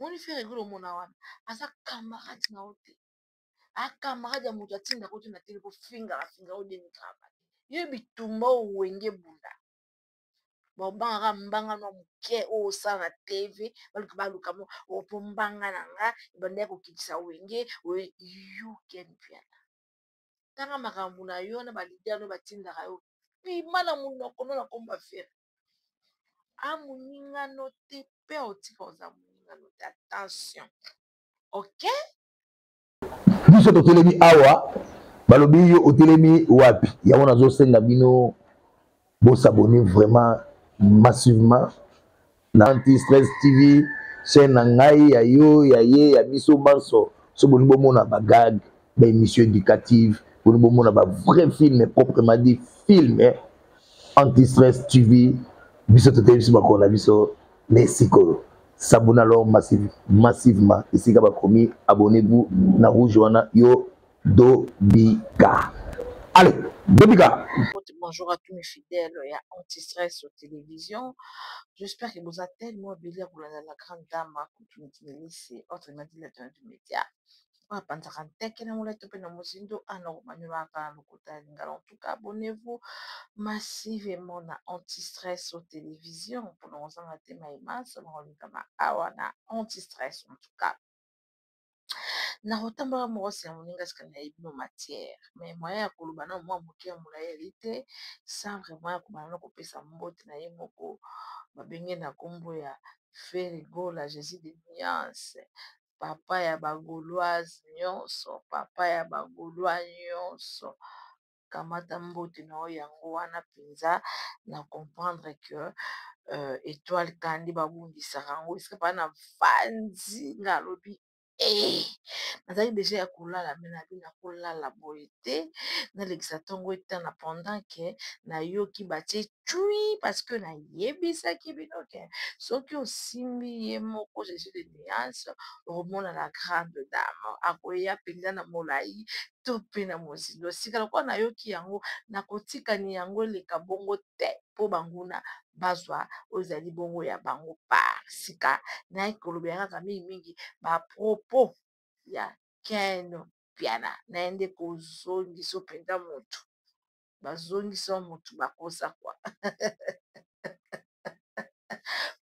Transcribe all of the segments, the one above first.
On fait rigoler mon awan. Asa camarade na ote. A camarade ya mutu atinda ko na tele ko finga o demi travail. Ye bitumba wenge bunda. Bobanga mbanga no muke o sa na TV, baluka baluka mo o pombanga nanga, bande ko kitisa wenge, we you can piana. Tanga makambo na yo na balidia no batinda yo. Pima na munoko no na komba faire. Amuninga no te pe otika oza muninga no te attention. OK? Biso to telemi awa balobi yo otelemi wapi yango nazo senga bino bo s'abonner vraiment massivement na Anti-Stress TV chaîne na ngai ya yo ya ye ya biso banso so boni bomona ba gag ba émission éducative boni bomona ba vrai film proprement dit film Anti-Stress TV biso to telemi ba kona biso mesiko s'abonner alors massivement ici ka ba promis abonnez-vous na rouge wana yo Dobika. Allez, Dobika. Bonjour à tous mes fidèles, il y a Anti-Stress sur télévision. J'espère que vous êtes tellement bien pour la grande dame, c'est autrement dit, le du média. En tout cas, abonnez-vous massivement à Anti-Stress sur télévision pour nous en Anti-Stress en tout cas. Na rotambola mwasi ya moninga sika na yebi no matière mais moyen ya koloba na mwa moke ya molayeli te sans vraiment ya kobana na kopesa mbote na ye moko babenge na nkombo ya Ferigola Jésus de nuance papa ya bagauloise nyonso papa ya bagaulois nyonso kamata mbote na oyo yango wana mpenza na comprendre que étoile kandi babundisaka yango esika paa na vandi nga alobi nazali deja ya kolala me nabi na kolala boye te nalekisa ntongo etana pendant ke nayoki batie cui parce que nayebisaki bino ke soki osimbi ye moko Jésus de nuance omona la grande dame akoya mpenza na molai to mpe na mozindo sika lokola nayoki yango nakotikani yango eleka bongo te mpo banguna bazwa oyo ezali bongo ya bango par sika naye kolobela kaka mingimingi bapropos ya Ken Piana naye nde kozongisa mpenza motu bazongisa motu bakosa kwa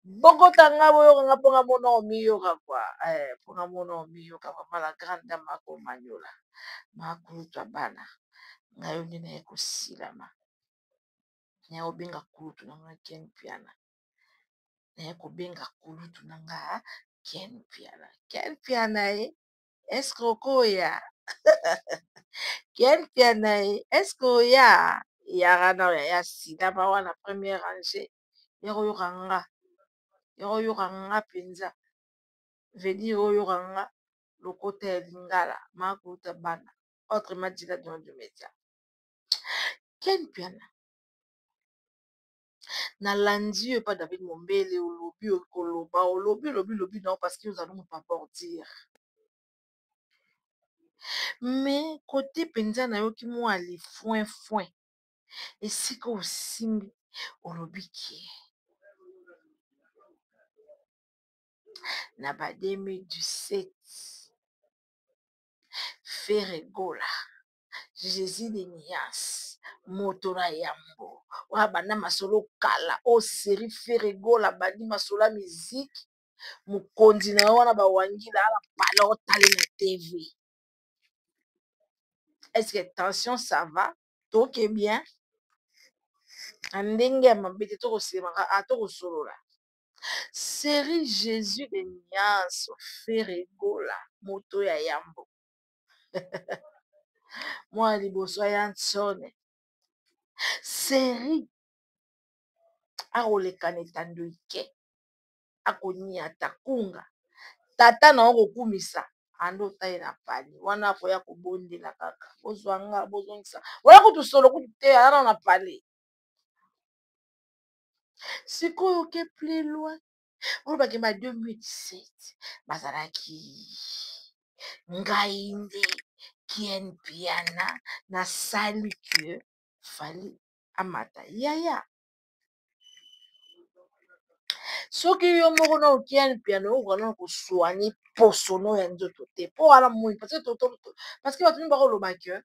bokotanga boyokanga mponga mona omiyoka kwa mponga mona omiyoka mama la grande dame akomanyola makulutwa bana ngayo nde naye kosilama naye kobenga kulutu nanga Ken Piana naye kobenga kulutu nanga Ken Piana ye eske okoya Ken Piana ye eske oya yaka na oya ya sida ba wana première rangée yakoyoka nga mpenza venir oyoka nga lokota ya lingala makuluta bana autrement dit la dans le média Ken Piana nalandi yo pa David Mombele olobi okoloba olobi non parce que nous allons pas pour dire mais côté mpenza nayoki mwa lifoin esika osimbi olobi ki na ba 2017 Ferigola Jésus de nuance moto na yambo wana banda masolo kala o série Ferigola bandi masolo ya musique mokonzi na yo wana bawangila ala pala otali na TV. Est-ce que tension ça va toke bien ndenge ya mabe te tokosemaka tokosolola série Jésus de nuance Ferigola moto ya yambo mwana liboso ya nsone série akolekana etando ike akoniata kunga tata na okokumisa ando otaye na pali wana akoya kobondela kaka bozwanga bozongisa wala kutu solo kutu te ana na pali sikoyo oke plus loin oyo bakemba 2017 bazalaki ngai nde Ken Piana nasali ke fali amata yaya soki yo moko na okia piano okana kosoigner posono ya nzoto te po wana moi parce que bato mibako oloba ke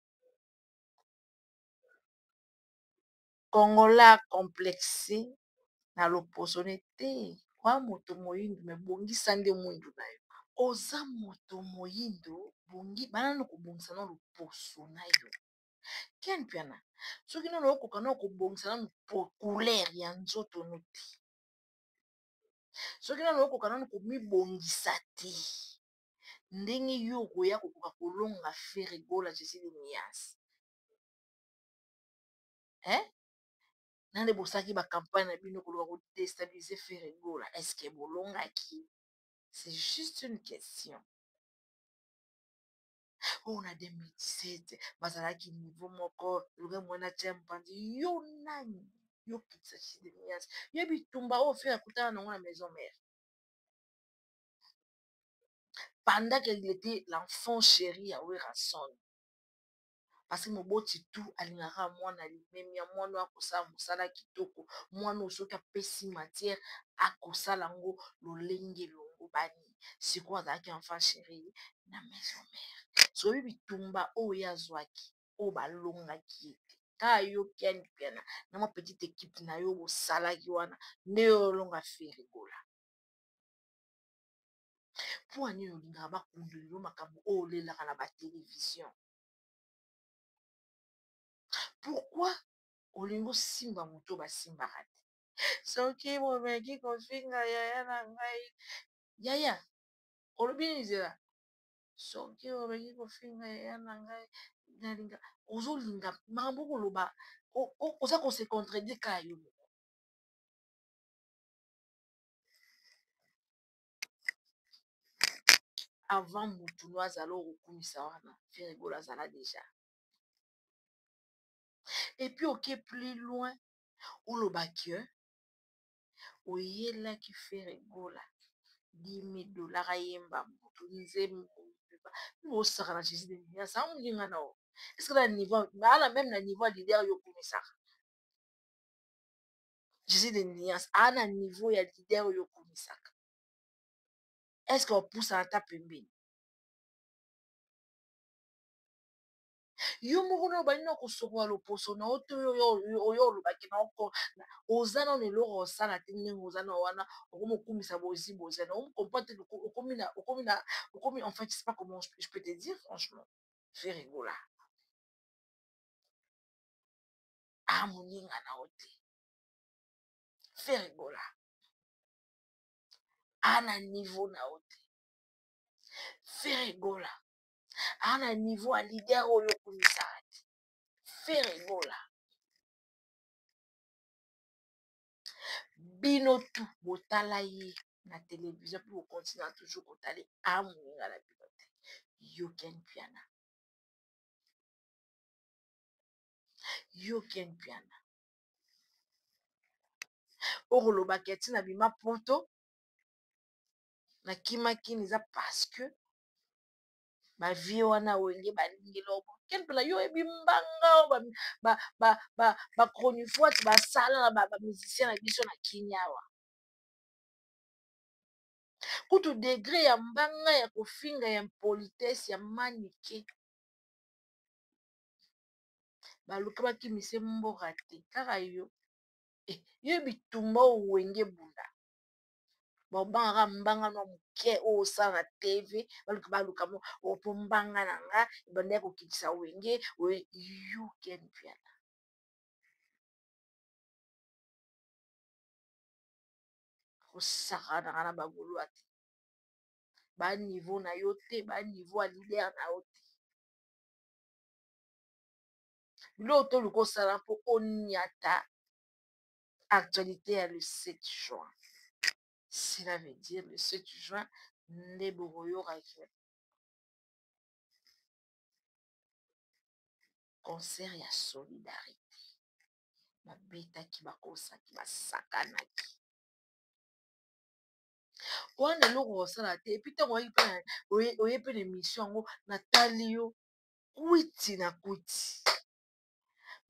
Congolais complexe na loposone te kwa moto moyindu me bongisa nde mwindu na yo oza moto moyindo bongi banano kobongisa na loposo na yo ken piana soki nano okoka na kobongisa nano couleur ya nzoto no te soki nano okoka nano komibongisa te ndenge yo okoya kokoka kolonga ferigola jesi de nias nande bosaki bacampagne na bino koluka kodestabilize ferigola estce bolongaki c'est juste une question on a 2017 bazalaki niveau moko luka mwana tia mpandi yo nani yo kitisa jesi de nias yo bitumba oyo fe akutana nango na maison mère pendant qu'il était l'enfant chéri ya Werason parce que moboti tu alingaka mwana limemi ya mwana akosala mosala kitoko mwana osoki apesi matière akosala yango lolenge longo bani sikoyo azalaki enfant chéri na maison mère soki bitumba oyo azwaki oyo balongaki ete kaka yo kiani piana na mwa petite équipe na yo bosalaki wana nde oyo olonga ferigola mpo ani olingaka bakundolelo makambo oyo olelaka na batelevizio pourquoi olingi osimba moto basimbaka te soki bomeki kofinga yaya na ngai yaya olobi nizela soki omeki kofinga yaya na ngai nalinga ozolinga makambo koloba oza kose contredire kaka yo moko avant motu no azala okokumisa wana ferigola azala deja et puis oke plus loin olobaki oyelaki ferigola 10 000 $ ayemba motu nzembo osaka na jésus de nias amoninga na o est ce que na niveau baala même na niveau ya lider yo okumisaka jésus de nias ana niveau ya lider oyo okumisaka est ce que opusana ata pembeni yo moko na obali na kosokola loposo na oyo te oyo olobaki na oko oza nano eloko osala te ndenge oza na wana okomi okumisa bozi boza na okomprendre te okomi en fait je sais pas comment je peux te dire franchement fais rigola moninga na o te fais rigola na niveau na o te fais rigola na niveau ya lider oyo okumisaka te fais rigola bino tu botala ye na télévision mpe bokontinua toujours kotala moninga na bino te yo ken piana yo ken piana okolobaki atina bima poto nakimakini eza parce que bavie wana wenge balingela obo ken mpela yo oyebi mbanga bachronifoite basala na bamusicien na biso na kinyawa kutu degre ya mbanga ya kofinga ya impolitesse ya manike baluka bakimise mboka te kaka yo yo bitumba oyo wenge bunda babangaka mbanga na moke oyo osala na tv baluka opo mbanga na nga ebanda ya kokitisa wenge you can piana kosakanaka na bagolwa te baniveau na yo te baniveau ya lider na yo te biloko to luka osala mpo oniata actualité ya le 7 juin cela veut dire le 7 juin nde bokoyokaki concert ya solidarité babetaki bakosaki basakanaki wana eloko kosala te epi ntango oye mpe na émission yango natali yo kwiti na kwiti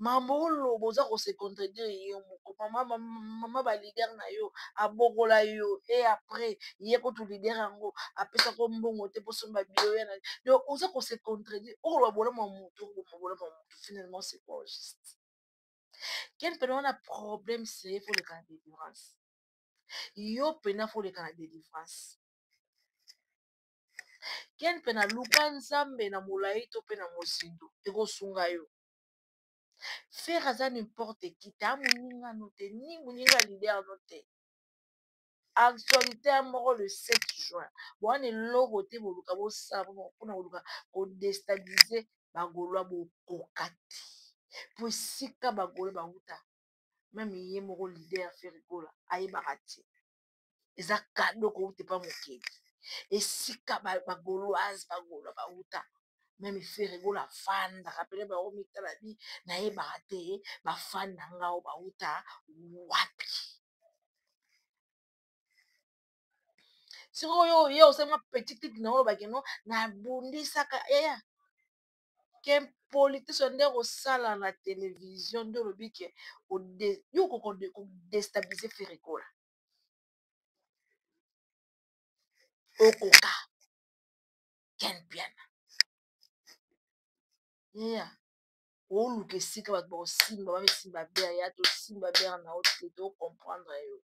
mambo oloba oza kose contredire yo moko mama balider na yo abokola yo e après ye kutu lider yango apesako mbongo te posomba bio ya na donc oza kose contredire oloba bolama motu bolama motu finalement c'est pas juste ken pene wana problème sérieux faut leka na délivrance yo pena faut leka na délivrance ken mpe na luka nzambe na molai to mpe na mosindo ekosunga yo faire aza n'importe qui te amoninga no te ni moninga lider no te actualité ya moko le 7 juin bowana eloko te boluka bosala mpona koluka kodestabilize bagolwa bokoka te po esika bagolo bauta meme ye moko lider ferigola ayebaka te eza kado kouta epa mokili esika bagoloise bagolwa bauta meme ferigola afandaka pene bango mitala bi nayebaka te bafanda ngao bauta wapi sikoyo ye osema petit tite na olobaki no nabundisaka eya ke politician nde kosala na televizio nde olobi ke yo kodestabilize ferikola okoka ken piana eya oluka esika bato bakosimba bamesimba bere ya tosimba bere na ote tocomprendre yo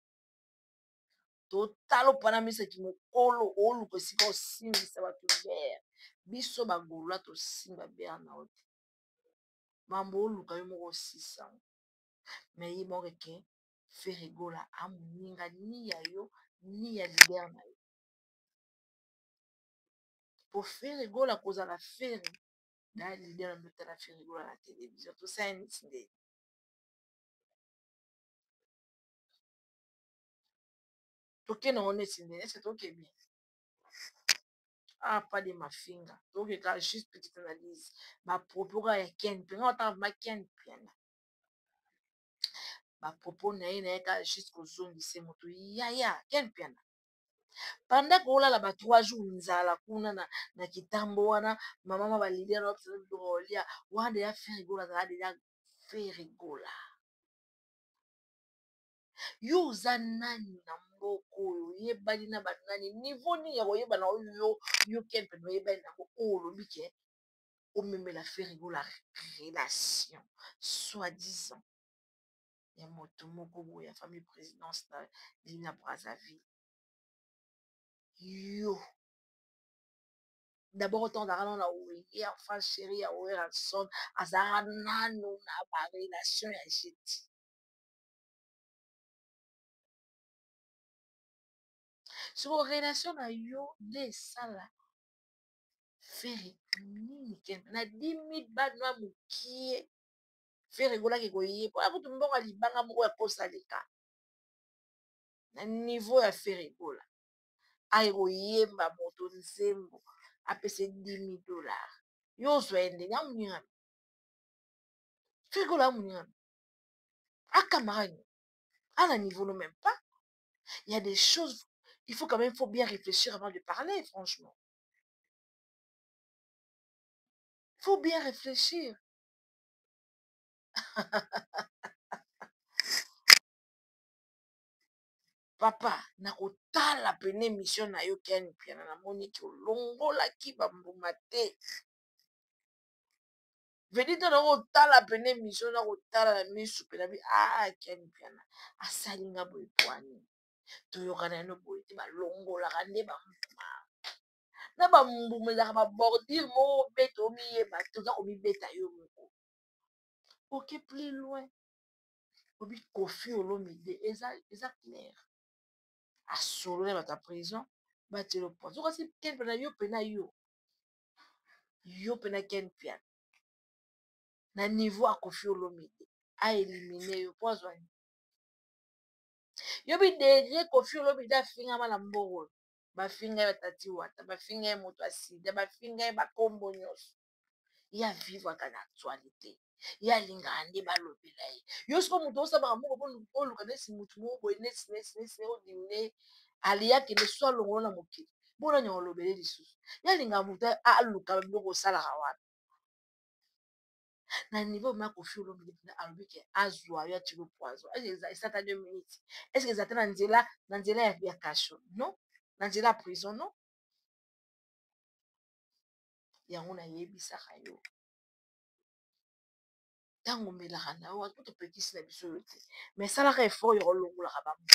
totala opana misaki mokolo oluka esika osimbisa bato bere biso bagolwa tosimba bere na ote mambo oluka yo moko osisa me ye moko ke ferigola amoninga ni ya yo ni ya lider na yo po ferigola kozala feri na lider na mbetala ferigola na televizio tosala neti nde tokende ngo neti nde ese tokebi pas de mafinga tokeka juste petite analyse bapropos kaka ya ken mpenga otanga vraimen ken piana bapropos na ye na ye kaka juste kozongisa moto yaya ken piana pendant kolala ba 3 jours nzala kuna na kitambo wana mama balilia na opesa biloko kolia wana deja ferigola azala deja ferigola yo oza nani na mboka oyo oyebani na banani nivo nini ya koyeba na oyo yo ken pene oyebani nango oyo olobi ke omemela ferigola relation soi-disant ya moto moko boye ya famille présidence na lina Brazzaville yo d'abord autant d'argent na oye enfin chéri ya oyeranson azalaka nano na barelation ya jeti soko relation na yo nde esala fere nini kempe na 10 000 bano ya mokie fere egolaki koye mpona kutu mbongo ya libanga moko ya kosaleka na niveau ya fere egola aye koyemba moto nzembo apese 10 000 dollars yo ozwa ye ndenge amoningami fere egola amoningami acamarade à niveau non même pas. Il y a des choses, il faut quand même faut bien réfléchir avant de parler, franchement. Il faut bien réfléchir. Papa, nakotala pene émission na yo keni piana na moni ki olongolaki bambuma te. Vedite na kotala pene émission na kotala na misu pena bi keni piana asalinga boye pwani. Toyokana no boye te balongolaka nde bambuma. Na bambuma ezalaka babordure moko beta omiyeba toza komibeta yo moko. Ok, plus loin. Obi Koffi Olomide eza clair. Asolo na bato ya prison batelo point. So kasi ken pena yo pena yo. Yo pena ken piana. Na niveau ya Koffi Olomide a éliminer yo po azwani. Yo bi degré Koffi Olomide afingama na mbongo. Bafinga ye batati wata, bafinga ye moto asida, bafinga ye bakombo nyonso. Ya vivre ka na actualité. Ya lingaka nde balobela ye yo siko moto osabaka moko oluka nesi motu moko boye nesi odine aliyakende so alongolo na mokili bona nyongo olobele lisusu ya lingaka moto aluka biloko osalaka wana na niveau ma Koffi Olomide alobi ke azwa yo ati le poison. Est-ce que ça t'a 2 minutes? Est-ce que ça t'a na nzela ya kasho? Non. Na nzela ya prison non. Yango na yebisaka yo. Tango melaka na yo topekisi na biso yo te. Mais salaka effort yo kolongolaka bamboma.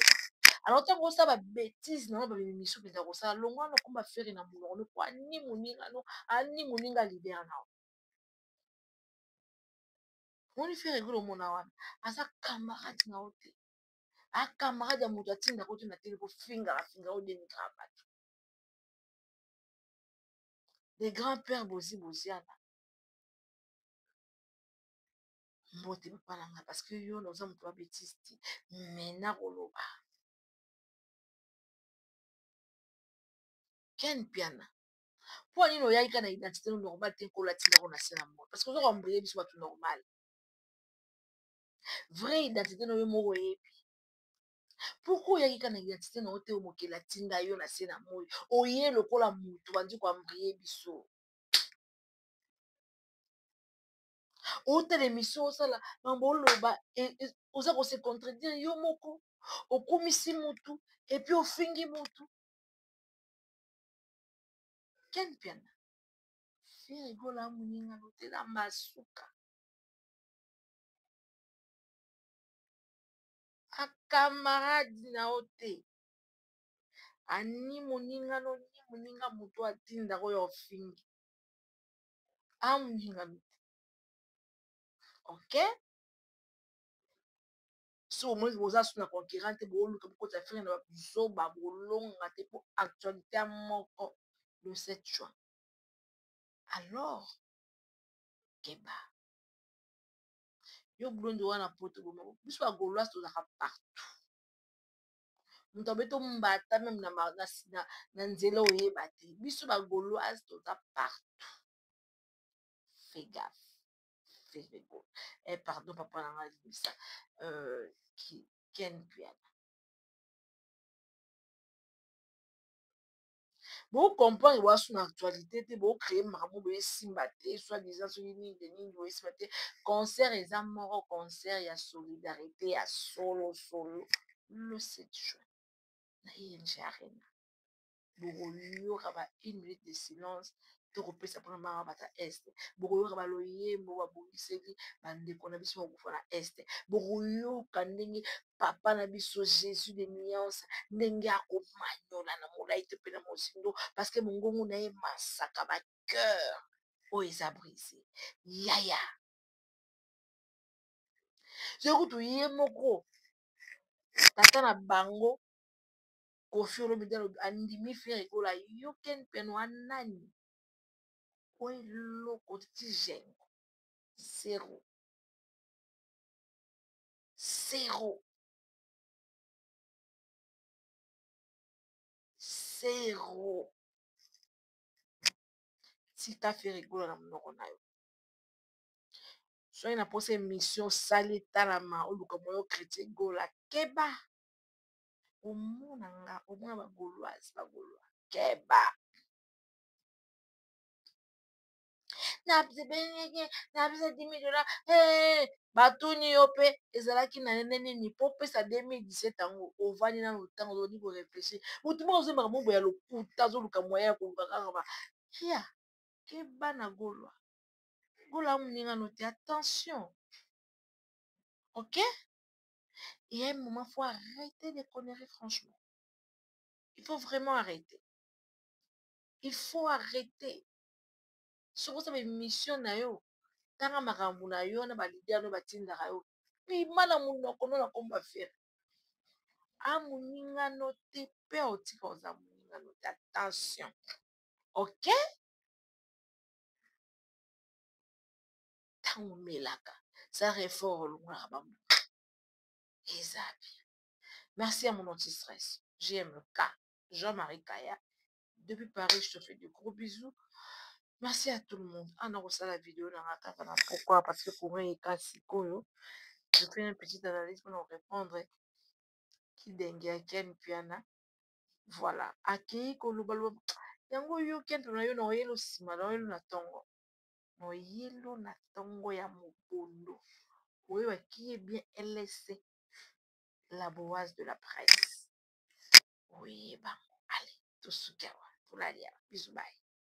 Alors tango osala babétise na babimiso mpenza kosala longwa na komba fere na monoko no po ani moninga no ani moninga libere na yo. Moni fere golo mona wana aza camarade na yo te. A camarade ya moto atinda ko te na tele po finga o dénigrer bato. Les grands-pères boziana. Mbote papa na nga parce que yo noza moto wa bêtise ti mais na koloba. Ken Piana. Po nini oyaki ka na identité no normal te ko latinda ko na se na mort parce que ozo kambriye biso bato normal. Vraie identité no yo moko oyebi. Pourquoi oyaki ka na identité na yo te omokeli atinda yo na se na moi oye lokola moto bandi koambriye biso. Otala émission osala mambo oloba oza kose contredire yo moko okumisi mutu epuis ofingi mutu. Ken Piana fere egola moninga lotela masuka akamaradi na yo te ani moninga no ni moninga moto atinda oyo ofingi amoninga no te. Ok so omoni boza su na concurrent te booluka bokota fere na bazoba bolonga te po actualité ya moko le 7 juin. Alors keba yo blondo wana poto boma biso bagoloise tozaka partout moto abeto mbata meme na nzela oyeba te biso bagoloise toza partout. Fais gaffe. Pardon papa na nga limisa Ken Piana bocomprendre boasu na actualité te bocreye makambo boyesimba te soit disant soki nini de nini boyesimba te. Concert eza moko concert ya solidarité ya solo le 7 juin na ING Arena bokoyoka ba 1 minute de silence tokopesa mpona mama bata este bokoyoka baloyembo babongiseli bandeko na biso bakufa na este bokoyoka ndenge papa na biso jésus de nuance ndenge akomanyola na molai te mpe na mozindo parceke mongongo na ye masaka bacoeur oyo eza brise yaya soki ye moko tata na bango Koffi Olomide andimi fere ekola yo Ken Piana wanani oyo eloko ti gengo zero tika fere ekola na monoko na yo soki na posa émission sali etalama oluka moyo chrétien gola keba omona bagoloise keba napesa 10 $, batuni yo mpe ezalaki na nene nini mpo pesa 2017 yango ovandi nano ntango ozodi korefléchir motu moko ozembaka mombo ya lokuta azoluka moya ya koluka kaka ya keba na golwa moningano te attention. Ok il y a un moment il faut arrêter de conneries franchement il faut vraiment arrêter il faut arrêter soko osala émission na yo tanga makambo na yo na balider no batindaka yo pima na monoko no na komba fere amoningano te mpe otika oza moningano te attention. Ok ntango omelaka sala effort olongolaka bambo eza bien. Merci à mon anti-stress JMK Jean-Marie Kaya depuis Paris. Je te fais de gros bisous. Merci à tout le monde. On a reçu la vidéo dans la carte. Pourquoi? Parce que pour moi, il casse. Je fais une petite analyse pour répondre. Qui dengue Ken Piana. Voilà. Aki kolubalo. Yango yo Ken Piana yo na oyelo sima na oyelo na tongo. moyilo na ntongo ya mobondo oyebaki ye bien LSC, la boise de la presse oyeba. Allez, tosuki awa tolali awa biso baye.